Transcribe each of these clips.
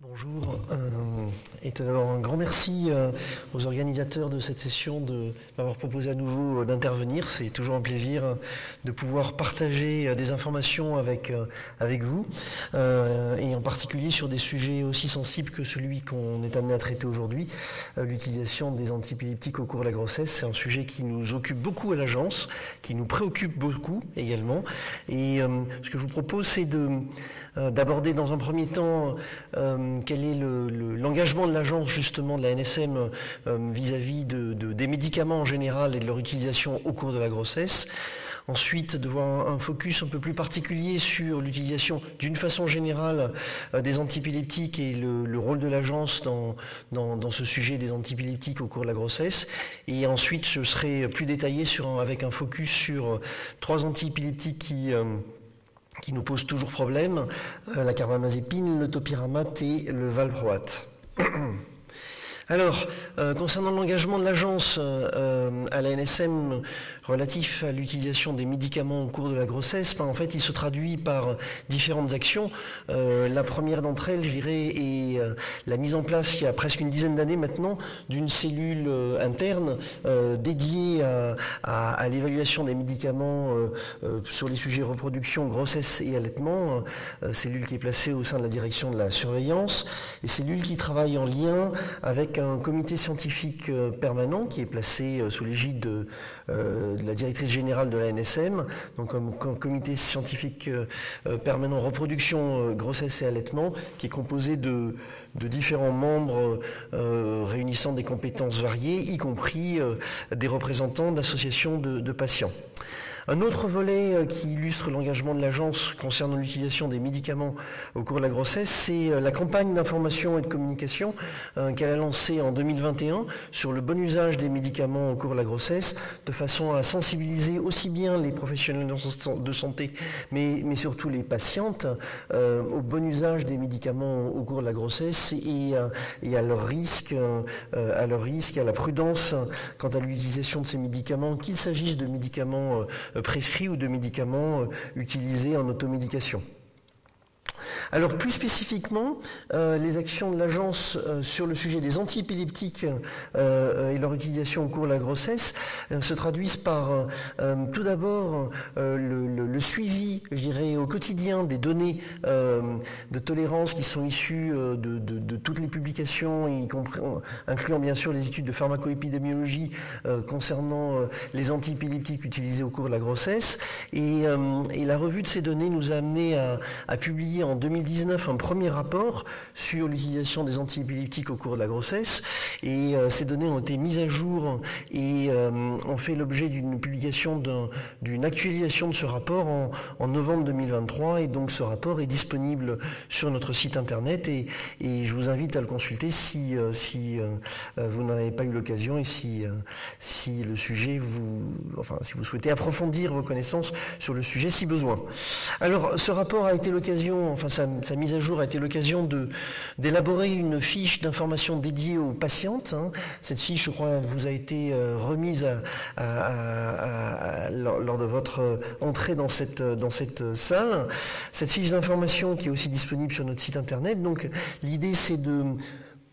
Bonjour, et tout d'abord un grand merci aux organisateurs de cette session de m'avoir proposé à nouveau d'intervenir. C'est toujours un plaisir de pouvoir partager des informations avec vous, et en particulier sur des sujets aussi sensibles que celui qu'on est amené à traiter aujourd'hui, l'utilisation des antiépileptiques au cours de la grossesse. C'est un sujet qui nous occupe beaucoup à l'agence, qui nous préoccupe beaucoup également. Et ce que je vous propose, c'est d'aborder dans un premier temps quel est l'engagement de l'agence justement de la NSM vis-à-vis des médicaments en général et de leur utilisation au cours de la grossesse. Ensuite, de voir un focus un peu plus particulier sur l'utilisation d'une façon générale des antiépileptiques et le rôle de l'agence dans ce sujet des antiépileptiques au cours de la grossesse. Et ensuite, je serai plus détaillé avec un focus sur 3 antiépileptiques qui nous posent toujours problème, la carbamazépine, le topiramate et le valproate. Alors, concernant l'engagement de l'agence à la NSM relatif à l'utilisation des médicaments au cours de la grossesse, en fait, il se traduit par différentes actions. La première d'entre elles, je dirais, est la mise en place, il y a presque une dizaine d'années maintenant, d'une cellule interne dédiée à l'évaluation des médicaments sur les sujets reproduction, grossesse et allaitement, cellule qui est placée au sein de la direction de la surveillance, et cellule qui travaille en lien avec un comité scientifique permanent qui est placé sous l'égide de la directrice générale de la NSM, donc un comité scientifique permanent reproduction, grossesse et allaitement, qui est composé de différents membres réunissant des compétences variées, y compris des représentants d'associations de patients. Un autre volet qui illustre l'engagement de l'agence concernant l'utilisation des médicaments au cours de la grossesse, c'est la campagne d'information et de communication qu'elle a lancée en 2021 sur le bon usage des médicaments au cours de la grossesse, de façon à sensibiliser aussi bien les professionnels de santé, mais surtout les patientes au bon usage des médicaments au cours de la grossesse et à leur risque, et à la prudence quant à l'utilisation de ces médicaments, qu'il s'agisse de médicaments prescrits ou de médicaments utilisés en automédication. Alors plus spécifiquement, les actions de l'agence sur le sujet des antiépileptiques et leur utilisation au cours de la grossesse se traduisent par tout d'abord le suivi, je dirais, au quotidien des données de tolérance qui sont issues de toutes les publications, incluant bien sûr les études de pharmacoépidémiologie concernant les antiépileptiques utilisés au cours de la grossesse. Et la revue de ces données nous a amené à publier en 2019 un premier rapport sur l'utilisation des antiépileptiques au cours de la grossesse, et ces données ont été mises à jour et ont fait l'objet d'une publication d'une actualisation de ce rapport en novembre 2023, et donc ce rapport est disponible sur notre site internet et je vous invite à le consulter si vous n'en avez pas eu l'occasion et si le sujet si vous souhaitez approfondir vos connaissances sur le sujet si besoin. Alors ce rapport a été l'occasion, sa mise à jour a été l'occasion d'élaborer une fiche d'information dédiée aux patientes. Cette fiche, je crois, elle vous a été remise lors de votre entrée dans cette salle. Cette fiche d'information qui est aussi disponible sur notre site internet. Donc l'idée, c'est de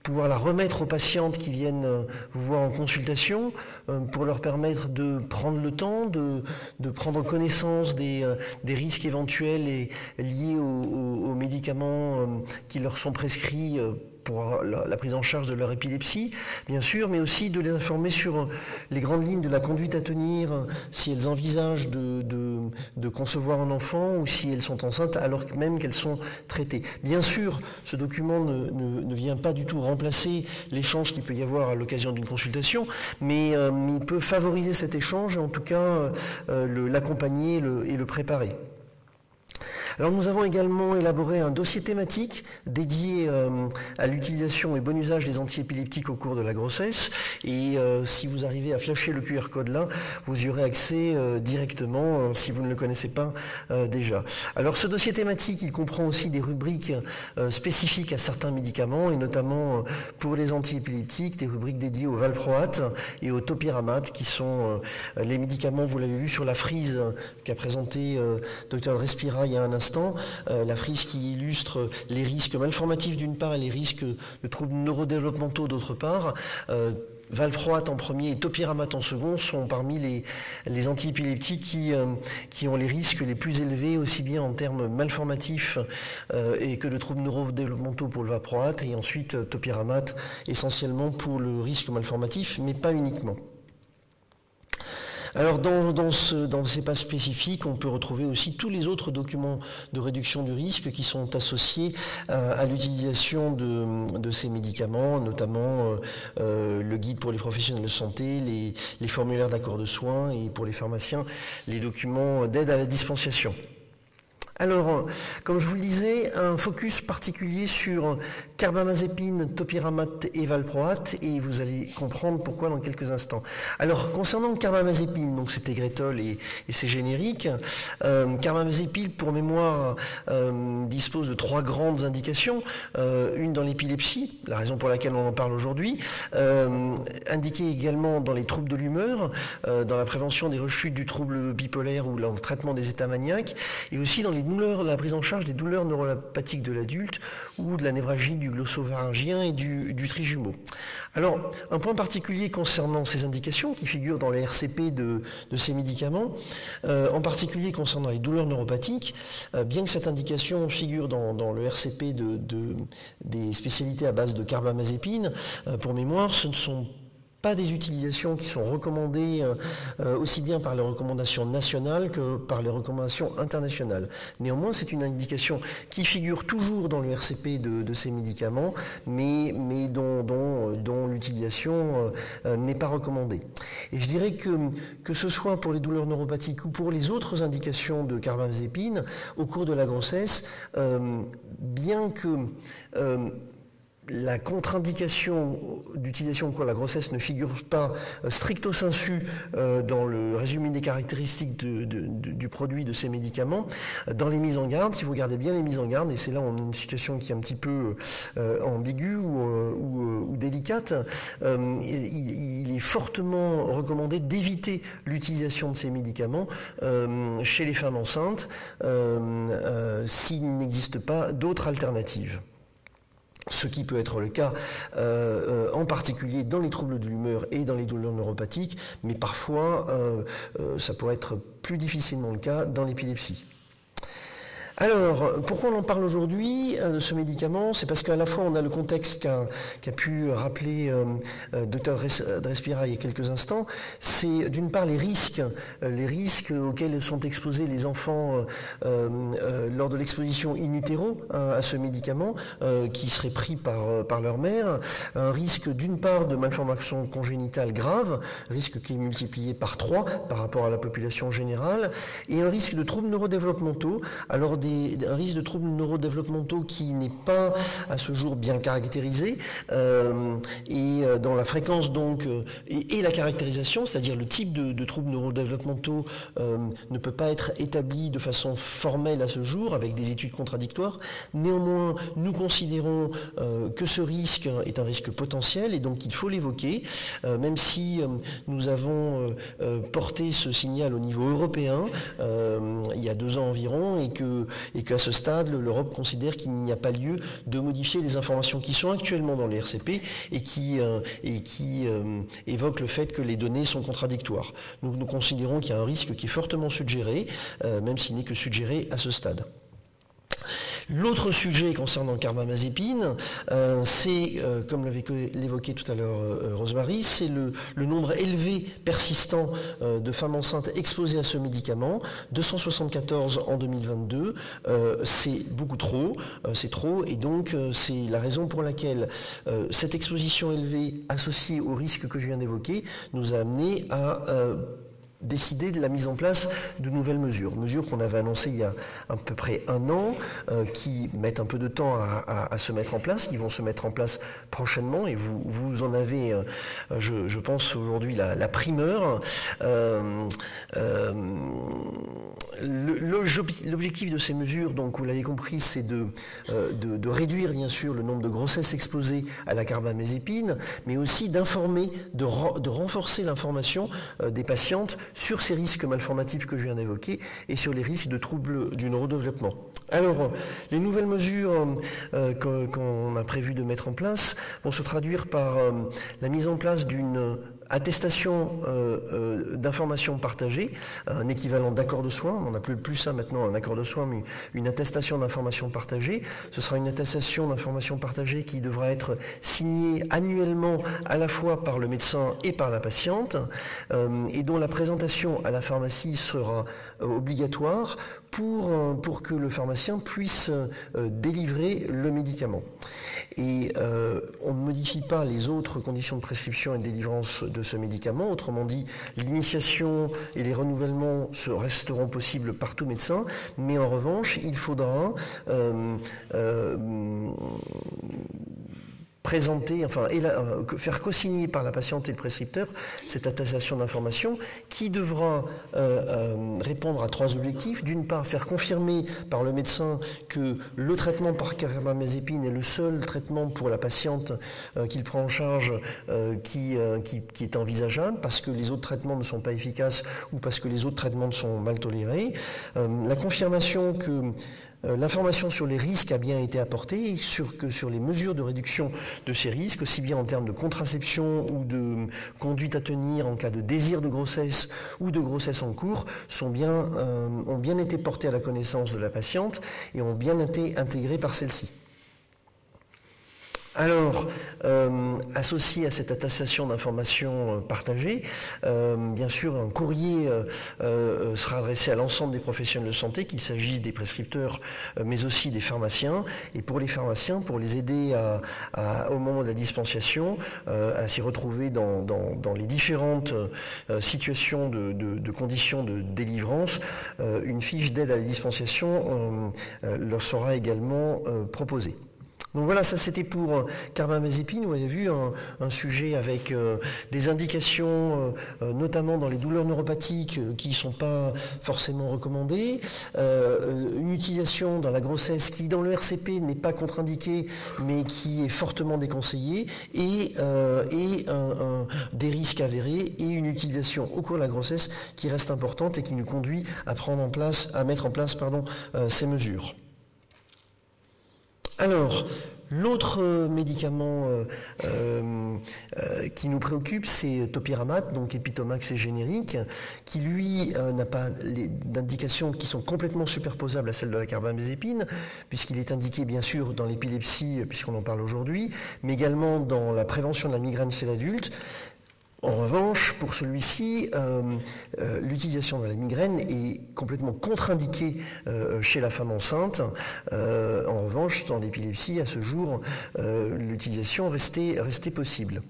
pouvoir la remettre aux patientes qui viennent vous voir en consultation pour leur permettre de prendre le temps, de prendre connaissance des risques éventuels liés aux médicaments qui leur sont prescrits pour la prise en charge de leur épilepsie, bien sûr, mais aussi de les informer sur les grandes lignes de la conduite à tenir si elles envisagent de concevoir un enfant ou si elles sont enceintes alors même qu'elles sont traitées. Bien sûr, ce document ne vient pas du tout remplacer l'échange qu'il peut y avoir à l'occasion d'une consultation, mais il peut favoriser cet échange et en tout cas l'accompagner et le préparer. Alors nous avons également élaboré un dossier thématique dédié à l'utilisation et bon usage des antiépileptiques au cours de la grossesse, et si vous arrivez à flasher le QR code là, vous y aurez accès directement si vous ne le connaissez pas déjà. Alors ce dossier thématique, il comprend aussi des rubriques spécifiques à certains médicaments, et notamment pour les antiépileptiques, des rubriques dédiées au valproate et au topiramate, qui sont les médicaments, vous l'avez vu sur la frise qu'a présenté Dr Respira il y a un instant, instants, la frise qui illustre les risques malformatifs d'une part et les risques de troubles neurodéveloppementaux d'autre part. Valproate en premier et topiramate en second sont parmi les antiépileptiques qui ont les risques les plus élevés, aussi bien en termes malformatifs et que de troubles neurodéveloppementaux pour le valproate, et ensuite topiramate essentiellement pour le risque malformatif, mais pas uniquement. Alors dans ces pas spécifiques, on peut retrouver aussi tous les autres documents de réduction du risque qui sont associés à l'utilisation de ces médicaments, notamment le guide pour les professionnels de santé, les formulaires d'accord de soins, et pour les pharmaciens, les documents d'aide à la dispensation. Alors, comme je vous le disais, un focus particulier sur carbamazépine, topiramate et valproate, et vous allez comprendre pourquoi dans quelques instants. Alors, concernant le carbamazépine, donc c'est Tegretol et c'est générique, carbamazépine, pour mémoire, dispose de 3 grandes indications, une dans l'épilepsie, la raison pour laquelle on en parle aujourd'hui, indiquée également dans les troubles de l'humeur, dans la prévention des rechutes du trouble bipolaire ou dans le traitement des états maniaques, et aussi dans la prise en charge des douleurs neuropathiques de l'adulte ou de la névralgie du glossopharyngien et du trijumeau. Alors, un point particulier concernant ces indications qui figurent dans les RCP de ces médicaments, en particulier concernant les douleurs neuropathiques, bien que cette indication figure dans le RCP des spécialités à base de carbamazépine, pour mémoire, ce ne sont pas des utilisations qui sont recommandées aussi bien par les recommandations nationales que par les recommandations internationales. Néanmoins, c'est une indication qui figure toujours dans le RCP de ces médicaments, mais dont l'utilisation n'est pas recommandée. Et je dirais que ce soit pour les douleurs neuropathiques ou pour les autres indications de carbamazépine, au cours de la grossesse, bien que la contre-indication d'utilisation au cours de la grossesse ne figure pas stricto sensu dans le résumé des caractéristiques du produit de ces médicaments. Dans les mises en garde, si vous regardez bien les mises en garde, et c'est là où on a une situation qui est un petit peu ambiguë ou délicate, il est fortement recommandé d'éviter l'utilisation de ces médicaments chez les femmes enceintes s'il n'existe pas d'autres alternatives. Ce qui peut être le cas en particulier dans les troubles de l'humeur et dans les douleurs neuropathiques, mais parfois ça pourrait être plus difficilement le cas dans l'épilepsie. Alors, pourquoi on en parle aujourd'hui de ce médicament? C'est parce qu'à la fois on a le contexte qu'a pu rappeler Dr Drespira il y a quelques instants, c'est d'une part les risques auxquels sont exposés les enfants lors de l'exposition in utero à ce médicament qui serait pris par leur mère, un risque d'une part de malformation congénitale grave, risque qui est multiplié par 3 par rapport à la population générale, et un risque de troubles neurodéveloppementaux. Alors un risque de troubles neurodéveloppementaux qui n'est pas à ce jour bien caractérisé et dont la fréquence donc et la caractérisation, c'est-à-dire le type de troubles neurodéveloppementaux ne peut pas être établi de façon formelle à ce jour avec des études contradictoires. Néanmoins, nous considérons que ce risque est un risque potentiel et donc il faut l'évoquer, même si nous avons porté ce signal au niveau européen il y a 2 ans environ et qu'à ce stade, l'Europe considère qu'il n'y a pas lieu de modifier les informations qui sont actuellement dans les RCP et qui évoquent le fait que les données sont contradictoires. Nous considérons qu'il y a un risque qui est fortement suggéré, même s'il n'est que suggéré à ce stade. L'autre sujet concernant le carbamazépine, c'est, comme l'évoquait tout à l'heure Rosemary, c'est le nombre élevé persistant de femmes enceintes exposées à ce médicament, 274 en 2022, c'est beaucoup trop, c'est trop, et donc c'est la raison pour laquelle cette exposition élevée associée au risque que je viens d'évoquer nous a amené à décider de la mise en place de nouvelles mesures qu'on avait annoncées il y a à peu près 1 an, qui mettent un peu de temps à se mettre en place, qui vont se mettre en place prochainement, et vous en avez, je pense aujourd'hui, la primeur. L'objectif de ces mesures, donc vous l'avez compris, c'est de réduire bien sûr le nombre de grossesses exposées à la carbamazépine, mais aussi d'informer, de renforcer l'information des patientes sur ces risques malformatifs que je viens d'évoquer et sur les risques de troubles du neurodéveloppement. Alors, les nouvelles mesures qu'on a prévu de mettre en place vont se traduire par la mise en place d'une attestation d'information partagée, un équivalent d'accord de soins. On n'appelle plus ça maintenant un accord de soins, mais une attestation d'information partagée. Ce sera une attestation d'information partagée qui devra être signée annuellement à la fois par le médecin et par la patiente, et dont la présentation à la pharmacie sera obligatoire pour que le pharmacien puisse délivrer le médicament. Et on ne modifie pas les autres conditions de prescription et de délivrance de ce médicament. Autrement dit, l'initiation et les renouvellements resteront possibles par tout médecin, mais en revanche, il faudra présenter, faire co-signer par la patiente et le prescripteur cette attestation d'information qui devra répondre à 3 objectifs. D'une part, faire confirmer par le médecin que le traitement par carbamazépine est le seul traitement pour la patiente qu'il prend en charge qui est envisageable parce que les autres traitements ne sont pas efficaces ou parce que les autres traitements sont mal tolérés. La confirmation que l'information sur les risques a bien été apportée, sur les mesures de réduction de ces risques, aussi bien en termes de contraception ou de conduite à tenir en cas de désir de grossesse ou de grossesse en cours, ont bien été portées à la connaissance de la patiente et ont bien été intégrées par celle-ci. Alors, associé à cette attestation d'information partagée, bien sûr, un courrier sera adressé à l'ensemble des professionnels de santé, qu'il s'agisse des prescripteurs, mais aussi des pharmaciens. Et pour les pharmaciens, pour les aider au moment de la dispensation, à s'y retrouver dans les différentes situations de conditions de délivrance, une fiche d'aide à la dispensation leur sera également proposée. Donc voilà, ça c'était pour carbamazépine. Vous avez vu un sujet avec des indications, notamment dans les douleurs neuropathiques, qui ne sont pas forcément recommandées, une utilisation dans la grossesse qui, dans le RCP, n'est pas contre-indiquée, mais qui est fortement déconseillée, et des risques avérés, et une utilisation au cours de la grossesse qui reste importante et qui nous conduit à mettre en place ces mesures. Alors, l'autre médicament qui nous préoccupe, c'est Topiramate, donc Epitomax et générique, qui lui n'a pas d'indications qui sont complètement superposables à celles de la carbamazépine, puisqu'il est indiqué bien sûr dans l'épilepsie, puisqu'on en parle aujourd'hui, mais également dans la prévention de la migraine chez l'adulte. En revanche, pour celui-ci, l'utilisation de la migraine est complètement contre-indiquée chez la femme enceinte. En revanche, dans l'épilepsie, à ce jour, l'utilisation restait possible.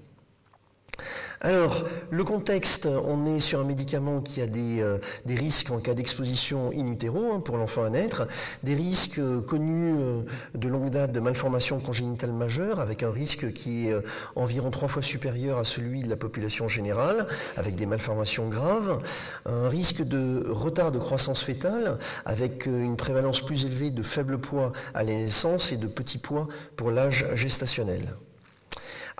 Alors, le contexte, on est sur un médicament qui a des risques en cas d'exposition in utero pour l'enfant à naître, des risques connus de longue date de malformation congénitale majeure, avec un risque qui est environ 3 fois supérieur à celui de la population générale, avec des malformations graves, un risque de retard de croissance fœtale, avec une prévalence plus élevée de faible poids à la naissance et de petit poids pour l'âge gestationnel.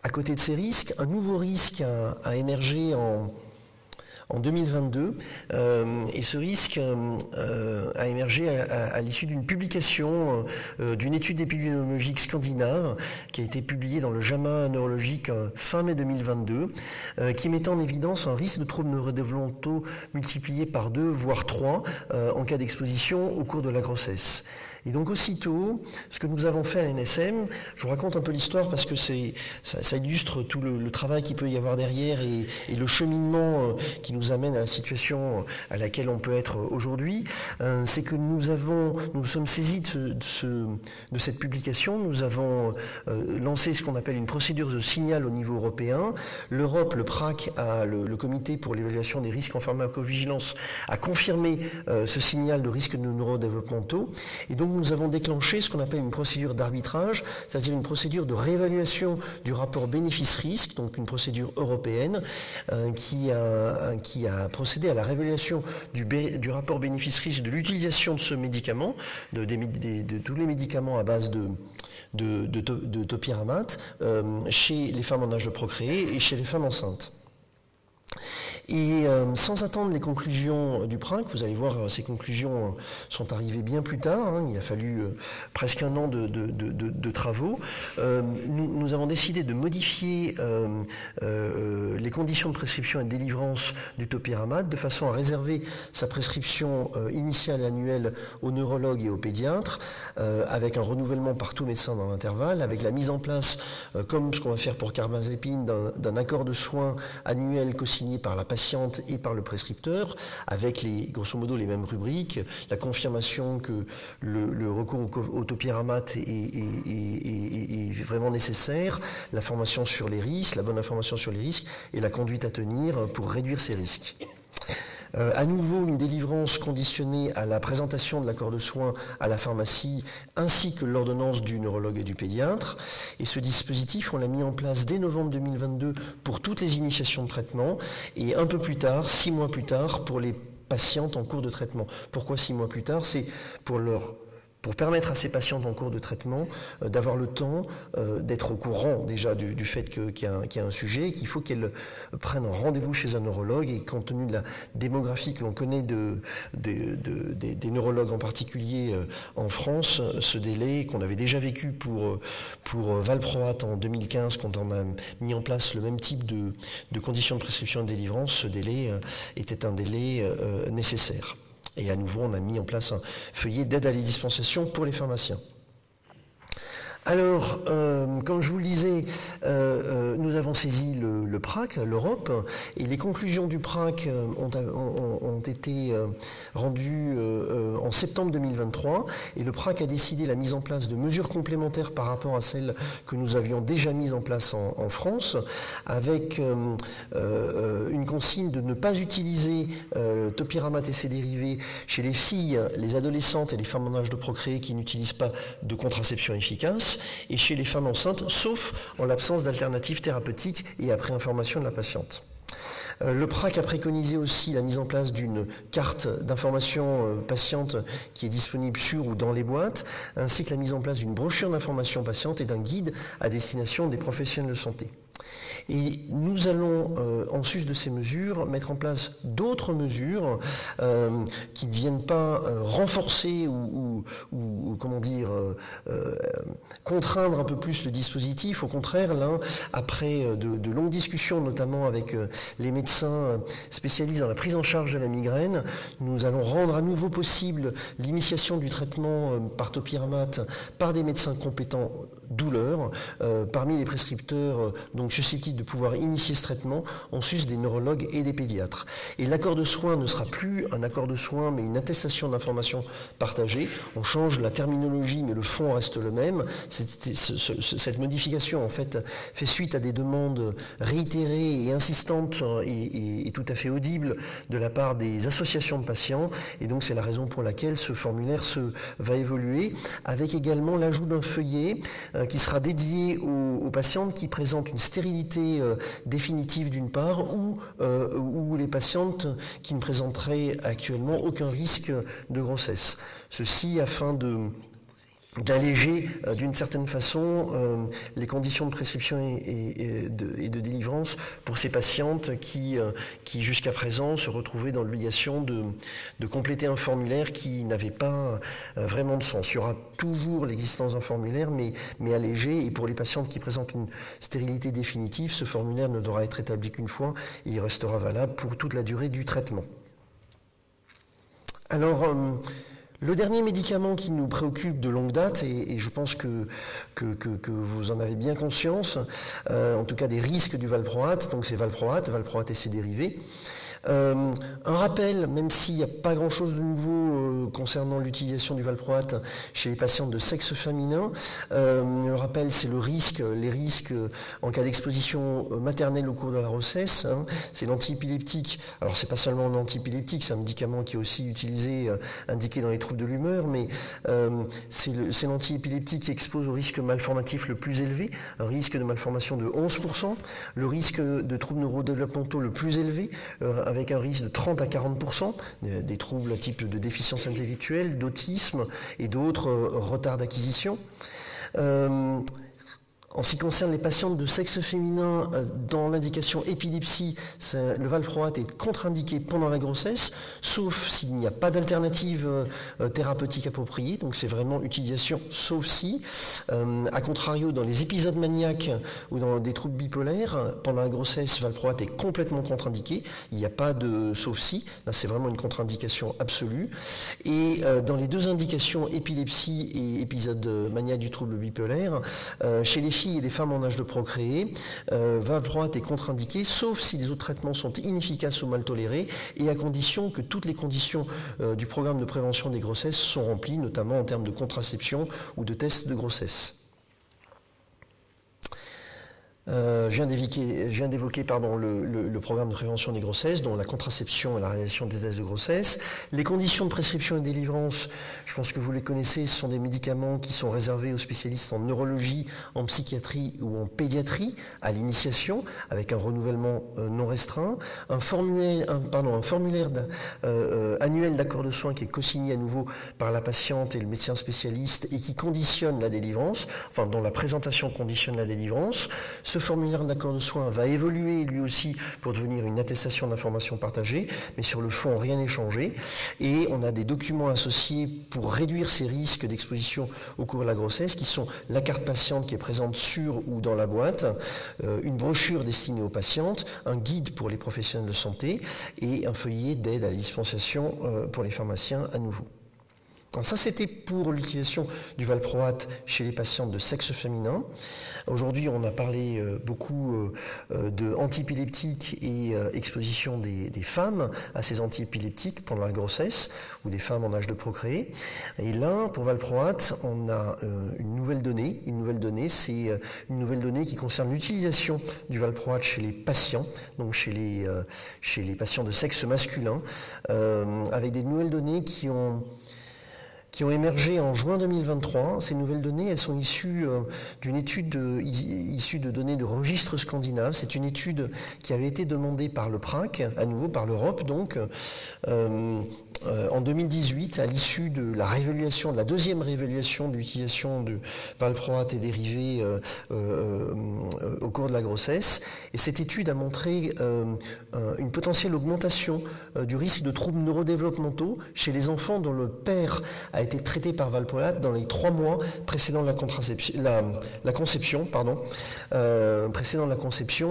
À côté de ces risques, un nouveau risque a émergé en 2022, et ce risque a émergé à l'issue d'une publication d'une étude épidémiologique scandinave qui a été publiée dans le JAMA neurologique fin mai 2022, qui mettait en évidence un risque de troubles neurodéveloppementaux multiplié par 2 voire 3 en cas d'exposition au cours de la grossesse. Et donc aussitôt, ce que nous avons fait à l'NSM, je vous raconte un peu l'histoire parce que ça illustre tout le travail qu'il peut y avoir derrière et le cheminement qui nous amène à la situation à laquelle on peut être aujourd'hui, c'est que nous sommes saisis de cette publication, nous avons lancé ce qu'on appelle une procédure de signal au niveau européen. L'Europe, le PRAC, le comité pour l'évaluation des risques en pharmacovigilance, a confirmé ce signal de risques neurodéveloppementaux. Et donc nous avons déclenché ce qu'on appelle une procédure d'arbitrage, c'est-à-dire une procédure de réévaluation du rapport bénéfice-risque, donc une procédure européenne qui a procédé à la réévaluation du rapport bénéfice-risque de l'utilisation de ce médicament, de tous les médicaments à base de topiramate chez les femmes en âge de procréer et chez les femmes enceintes. Et sans attendre les conclusions du PRINC, vous allez voir, ces conclusions sont arrivées bien plus tard, hein, il a fallu presque un an de travaux. Nous avons décidé de modifier les conditions de prescription et de délivrance du topiramate de façon à réserver sa prescription initiale et annuelle aux neurologues et aux pédiatres, avec un renouvellement par tout médecin dans l'intervalle, avec la mise en place, comme ce qu'on va faire pour carbamazépine, d'un accord de soins annuel co-signé par la patiente et par le prescripteur, avec grosso modo les mêmes rubriques, la confirmation que le recours au topiramate est vraiment nécessaire, l'information sur les risques, la bonne information sur les risques et la conduite à tenir pour réduire ces risques. À nouveau, une délivrance conditionnée à la présentation de l'accord de soins à la pharmacie ainsi que l'ordonnance du neurologue et du pédiatre. Et ce dispositif, on l'a mis en place dès novembre 2022 pour toutes les initiations de traitement et un peu plus tard, 6 mois plus tard, pour les patientes en cours de traitement. Pourquoi 6 mois plus tard? C'est pour permettre à ces patientes en cours de traitement d'avoir le temps d'être au courant déjà du fait qu'il y a un sujet, qu'il faut qu'elles prennent un rendez-vous chez un neurologue et compte tenu de la démographie que l'on connaît des neurologues en particulier en France, ce délai qu'on avait déjà vécu pour valproate en 2015 quand on a mis en place le même type de conditions de prescription et de délivrance, ce délai était un délai nécessaire. Et à nouveau, on a mis en place un feuillet d'aide à la dispensation pour les pharmaciens. Alors, comme je vous le disais, nous avons saisi le PRAC, l'Europe, et les conclusions du PRAC ont été rendues en septembre 2023, et le PRAC a décidé la mise en place de mesures complémentaires par rapport à celles que nous avions déjà mises en place en France, avec une consigne de ne pas utiliser topiramate et ses dérivés chez les filles, les adolescentes et les femmes en âge de procréer qui n'utilisent pas de contraception efficace, et chez les femmes enceintes, sauf en l'absence d'alternatives thérapeutiques et après information de la patiente. Le PRAC a préconisé aussi la mise en place d'une carte d'information patiente qui est disponible sur ou dans les boîtes, ainsi que la mise en place d'une brochure d'information patiente et d'un guide à destination des professionnels de santé. Et nous allons, en sus de ces mesures, mettre en place d'autres mesures qui ne viennent pas renforcer ou comment dire, contraindre un peu plus le dispositif. Au contraire, là, après de longues discussions, notamment avec les médecins spécialistes dans la prise en charge de la migraine, nous allons rendre à nouveau possible l'initiation du traitement par topiramate par des médecins compétents douleur, parmi les prescripteurs donc susceptibles de pouvoir initier ce traitement en sus des neurologues et des pédiatres. Et l'accord de soins ne sera plus un accord de soins mais une attestation d'information partagée. On change la terminologie mais le fond reste le même. Cette modification en fait suite à des demandes réitérées et insistantes et tout à fait audibles de la part des associations de patients, et donc c'est la raison pour laquelle ce formulaire va évoluer, avec également l'ajout d'un feuillet qui sera dédié aux patientes qui présentent une stérilité définitive d'une part, ou les patientes qui ne présenteraient actuellement aucun risque de grossesse. Ceci afin d'alléger d'une certaine façon les conditions de prescription et de délivrance pour ces patientes qui jusqu'à présent se retrouvaient dans l'obligation de compléter un formulaire qui n'avait pas vraiment de sens. Il y aura toujours l'existence d'un formulaire mais allégé, et pour les patientes qui présentent une stérilité définitive, ce formulaire ne devra être établi qu'une fois et il restera valable pour toute la durée du traitement. Alors, le dernier médicament qui nous préoccupe de longue date, et je pense que vous en avez bien conscience, en tout cas des risques du valproate, donc c'est valproate et ses dérivés. Un rappel, même s'il n'y a pas grand-chose de nouveau concernant l'utilisation du valproate chez les patientes de sexe féminin, le rappel, c'est les risques en cas d'exposition maternelle au cours de la grossesse. C'est l'antiépileptique. Alors, c'est pas seulement un antiépileptique, c'est un médicament qui est aussi utilisé, indiqué dans les troubles de l'humeur, mais c'est l'antiépileptique qui expose au risque malformatif le plus élevé, un risque de malformation de 11%, le risque de troubles neurodéveloppementaux le plus élevé, avec un risque de 30 à 40%, des troubles type de déficience intellectuelle, d'autisme et d'autres retards d'acquisition. En ce qui concerne les patientes de sexe féminin, dans l'indication épilepsie, le valproate est contre-indiqué pendant la grossesse, sauf s'il n'y a pas d'alternative thérapeutique appropriée, donc c'est vraiment utilisation sauf si. A contrario, dans les épisodes maniaques ou dans des troubles bipolaires, pendant la grossesse, valproate est complètement contre-indiqué, il n'y a pas de sauf si, là c'est vraiment une contre-indication absolue. Et dans les deux indications, épilepsie et épisode maniaque du trouble bipolaire, chez les filles et les femmes en âge de procréer, valproate est contre-indiqué, sauf si les autres traitements sont inefficaces ou mal tolérés, et à condition que toutes les conditions du programme de prévention des grossesses sont remplies, notamment en termes de contraception ou de tests de grossesse. Je viens d'évoquer le programme de prévention des grossesses, dont la contraception et la réalisation des tests de grossesse. Les conditions de prescription et de délivrance, je pense que vous les connaissez, ce sont des médicaments qui sont réservés aux spécialistes en neurologie, en psychiatrie ou en pédiatrie, à l'initiation, avec un renouvellement non restreint. Un formulaire annuel d'accord de soins qui est co-signé à nouveau par la patiente et le médecin spécialiste et qui conditionne la délivrance, enfin dont la présentation conditionne la délivrance. Ce formulaire d'accord de soins va évoluer lui aussi pour devenir une attestation d'information partagée, mais sur le fond, rien n'est changé. Et on a des documents associés pour réduire ces risques d'exposition au cours de la grossesse, qui sont la carte patiente qui est présente sur ou dans la boîte, une brochure destinée aux patientes, un guide pour les professionnels de santé et un feuillet d'aide à la dispensation pour les pharmaciens à nouveau. Alors ça, c'était pour l'utilisation du valproate chez les patientes de sexe féminin. Aujourd'hui, on a parlé beaucoup de antiépileptiques et exposition des femmes à ces antiépileptiques pendant la grossesse ou des femmes en âge de procréer. Et là, pour valproate, on a une nouvelle donnée. C'est une nouvelle donnée qui concerne l'utilisation du valproate chez les patients, donc chez les patients de sexe masculin, avec des nouvelles données qui ont émergé en juin 2023. Ces nouvelles données, elles sont issues d'une étude issue de données de registres scandinaves. C'est une étude qui avait été demandée par le PRAC, à nouveau par l'Europe, donc en 2018, à l'issue de la deuxième réévaluation de l'utilisation de valproate et dérivés au cours de la grossesse. Et cette étude a montré une potentielle augmentation du risque de troubles neurodéveloppementaux chez les enfants dont le père a été traité par valproate dans les 3 mois précédant la conception,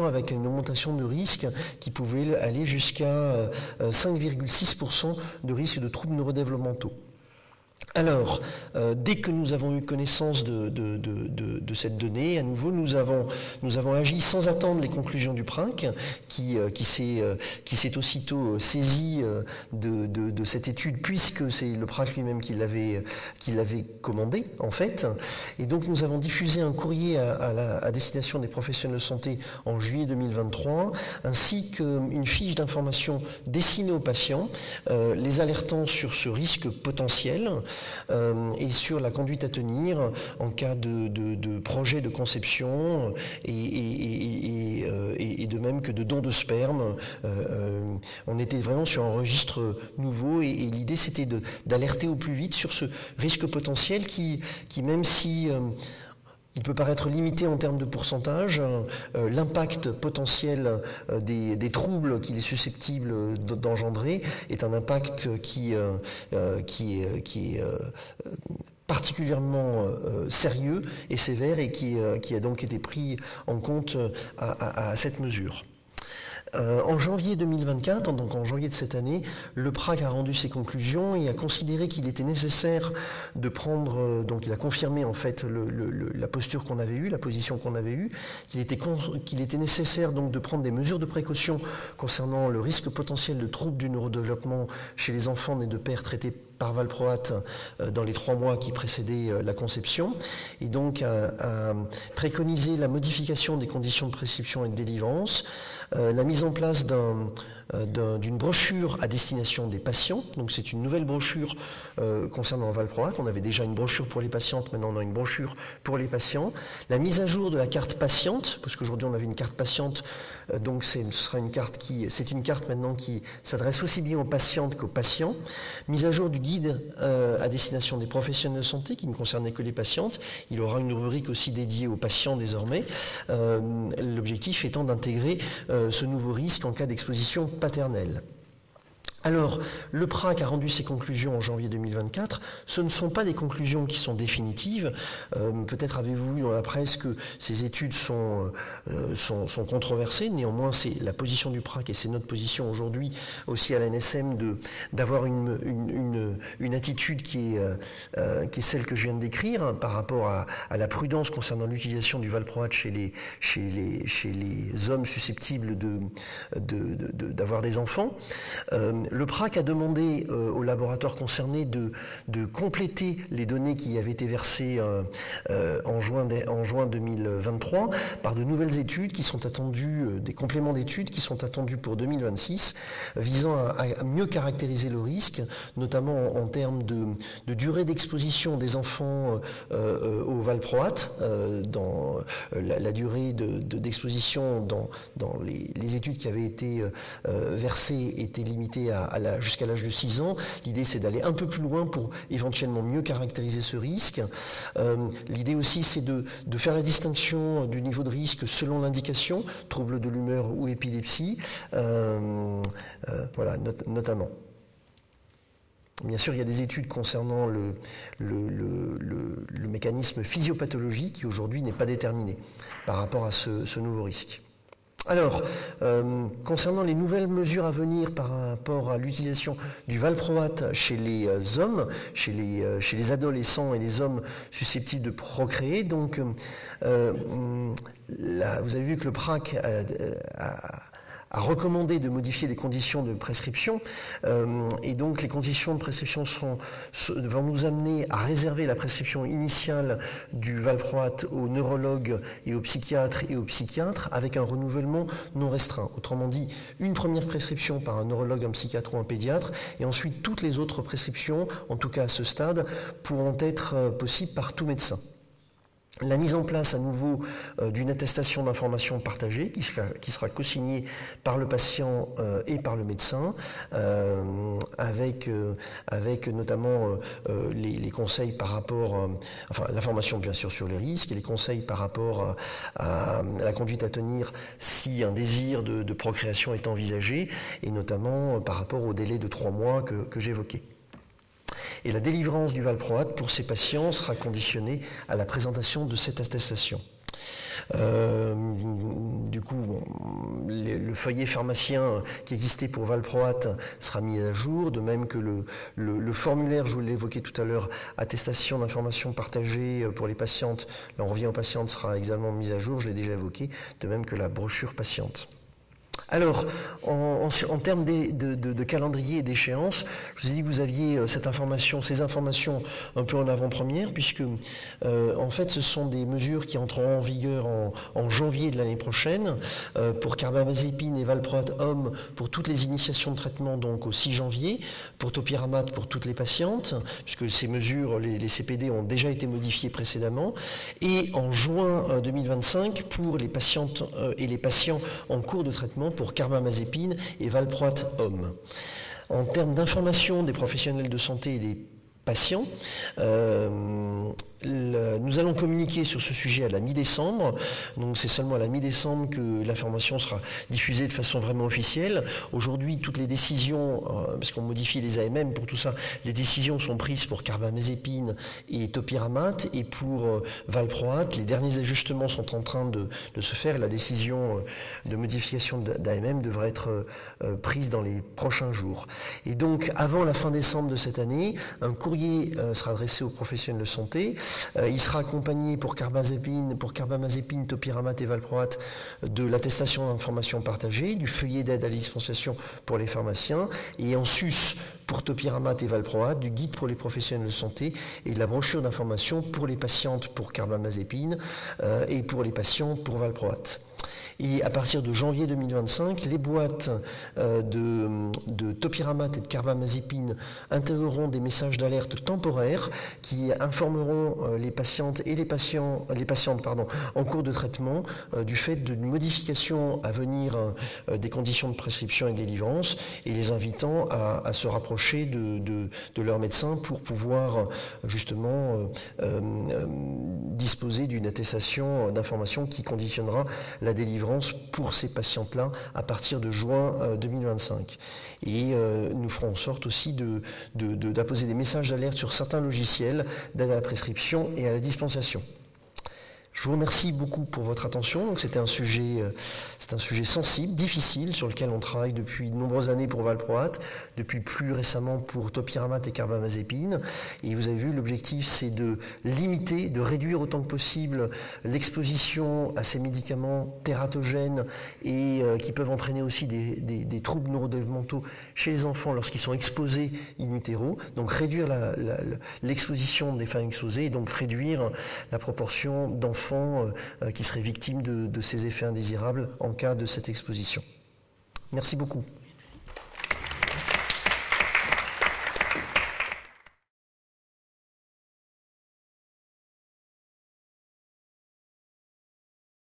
avec une augmentation de risque qui pouvait aller jusqu'à 5,6% de risque de troubles neurodéveloppementaux. Alors, dès que nous avons eu connaissance de cette donnée, à nouveau, nous avons agi sans attendre les conclusions du PRAC, qui s'est aussitôt saisi de cette étude, puisque c'est le PRAC lui-même qui l'avait commandé, en fait. Et donc, nous avons diffusé un courrier à destination des professionnels de santé en juillet 2023, ainsi qu'une fiche d'information destinée aux patients, les alertant sur ce risque potentiel, et sur la conduite à tenir en cas de projet de conception et de même que de don de sperme. On était vraiment sur un registre nouveau et l'idée c'était d'alerter au plus vite sur ce risque potentiel qui même si il peut paraître limité en termes de pourcentage, l'impact potentiel des troubles qu'il est susceptible d'engendrer est un impact qui est particulièrement sérieux et sévère et qui a donc été pris en compte à cette mesure. En janvier 2024, donc en janvier de cette année, le PRAC a rendu ses conclusions et a considéré qu'il était nécessaire de prendre, donc il a confirmé en fait la posture qu'on avait eue, la position qu'on avait eue, qu'il était nécessaire donc de prendre des mesures de précaution concernant le risque potentiel de troubles du neurodéveloppement chez les enfants nés de pères traités par valproate dans les 3 mois qui précédaient la conception, et donc a préconisé la modification des conditions de prescription et de délivrance, la mise en place d'une brochure à destination des patients. Donc c'est une nouvelle brochure concernant le valproate. On avait déjà une brochure pour les patientes, maintenant on a une brochure pour les patients. La mise à jour de la carte patiente, parce qu'aujourd'hui on avait une carte patiente, donc c'est une carte maintenant qui s'adresse aussi bien aux patientes qu'aux patients. Mise à jour du guide à destination des professionnels de santé qui ne concernait que les patientes. Il aura une rubrique aussi dédiée aux patients désormais. L'objectif étant d'intégrer ce nouveau risque en cas d'exposition paternelle. Alors, le PRAC a rendu ses conclusions en janvier 2024. Ce ne sont pas des conclusions qui sont définitives. Peut-être avez-vous vu dans la presse que ces études sont controversées. Néanmoins, c'est la position du PRAC et c'est notre position aujourd'hui aussi à l'ANSM d'avoir une attitude qui est celle que je viens de décrire, hein, par rapport à la prudence concernant l'utilisation du valproate chez les hommes susceptibles d'avoir des enfants. Le PRAC a demandé aux laboratoires concernés de compléter les données qui avaient été versées en juin 2023 par de nouvelles études qui sont attendues, des compléments d'études qui sont attendus pour 2026, visant à mieux caractériser le risque, notamment en termes de durée d'exposition des enfants au valproate. Dans la durée d'exposition dans les études qui avaient été versées était limitée jusqu'à l'âge de 6 ans. L'idée, c'est d'aller un peu plus loin pour éventuellement mieux caractériser ce risque. L'idée aussi, c'est de faire la distinction du niveau de risque selon l'indication, trouble de l'humeur ou épilepsie, voilà, notamment. Bien sûr, il y a des études concernant le mécanisme physiopathologique qui aujourd'hui n'est pas déterminé par rapport à ce nouveau risque. Alors, concernant les nouvelles mesures à venir par rapport à l'utilisation du valproate chez les hommes, chez les adolescents et les hommes susceptibles de procréer, donc là, vous avez vu que le PRAC a recommandé de modifier les conditions de prescription, et donc les conditions de prescription vont nous amener à réserver la prescription initiale du valproate aux neurologues et aux psychiatres avec un renouvellement non restreint. Autrement dit, une première prescription par un neurologue, un psychiatre ou un pédiatre, et ensuite toutes les autres prescriptions, en tout cas à ce stade, pourront être possibles par tout médecin. La mise en place à nouveau d'une attestation d'information partagée qui sera co-signée par le patient et par le médecin, avec notamment les conseils par rapport, enfin l'information bien sûr sur les risques et les conseils par rapport à la conduite à tenir si un désir de procréation est envisagé, et notamment par rapport au délai de 3 mois que j'évoquais. Et la délivrance du valproate pour ces patients sera conditionnée à la présentation de cette attestation. Du coup, le feuillet pharmacien qui existait pour valproate sera mis à jour, de même que le formulaire, je vous l'ai évoqué tout à l'heure, attestation d'information partagée pour les patientes, là on revient aux patientes, sera également mis à jour, je l'ai déjà évoqué, de même que la brochure patiente. Alors, en termes de calendrier et d'échéance, je vous ai dit que vous aviez ces informations un peu en avant-première, puisque en fait ce sont des mesures qui entreront en vigueur en janvier de l'année prochaine, pour carbamazépine et valproate homme pour toutes les initiations de traitement, donc au 6 janvier, pour topiramate pour toutes les patientes, puisque ces mesures, les CPD ont déjà été modifiées précédemment, et en juin 2025 pour les patientes et les patients en cours de traitement pour carbamazépine et valproate homme. En termes d'information des professionnels de santé et des patients, Nous allons communiquer sur ce sujet à la mi-décembre, donc c'est seulement à la mi-décembre que l'information sera diffusée de façon vraiment officielle. Aujourd'hui, toutes les décisions, parce qu'on modifie les AMM pour tout ça, les décisions sont prises pour carbamazépine et topiramate, et pour valproate, les derniers ajustements sont en train de se faire. La décision de modification d'AMM devrait être prise dans les prochains jours. Et donc, avant la fin décembre de cette année, un courrier sera adressé aux professionnels de santé. Il sera accompagné pour carbamazépine, topiramate et valproate de l'attestation d'information partagée, du feuillet d'aide à la dispensation pour les pharmaciens, et en sus pour topiramate et valproate, du guide pour les professionnels de santé et de la brochure d'information pour les patientes pour carbamazépine et pour les patients pour valproate. Et à partir de janvier 2025, les boîtes de topiramate et de carbamazépine intégreront des messages d'alerte temporaires qui informeront les patientes et les patientes en cours de traitement du fait d'une modification à venir des conditions de prescription et de délivrance, et les invitant à se rapprocher de leur médecin pour pouvoir justement disposer d'une attestation d'information qui conditionnera la délivrance pour ces patientes-là à partir de juin 2025. Et nous ferons en sorte aussi d'apposer des messages d'alerte sur certains logiciels d'aide à la prescription et à la dispensation. Je vous remercie beaucoup pour votre attention. C'est un sujet sensible, difficile, sur lequel on travaille depuis de nombreuses années pour valproate, depuis plus récemment pour topiramate et carbamazépine. Et vous avez vu, l'objectif, c'est de limiter, de réduire autant que possible l'exposition à ces médicaments tératogènes et qui peuvent entraîner aussi des troubles neurodéveloppementaux chez les enfants lorsqu'ils sont exposés in utero. Donc réduire l'exposition des femmes exposées et donc réduire la proportion d'enfants qui seraient victimes de ces effets indésirables en cas de cette exposition. Merci beaucoup.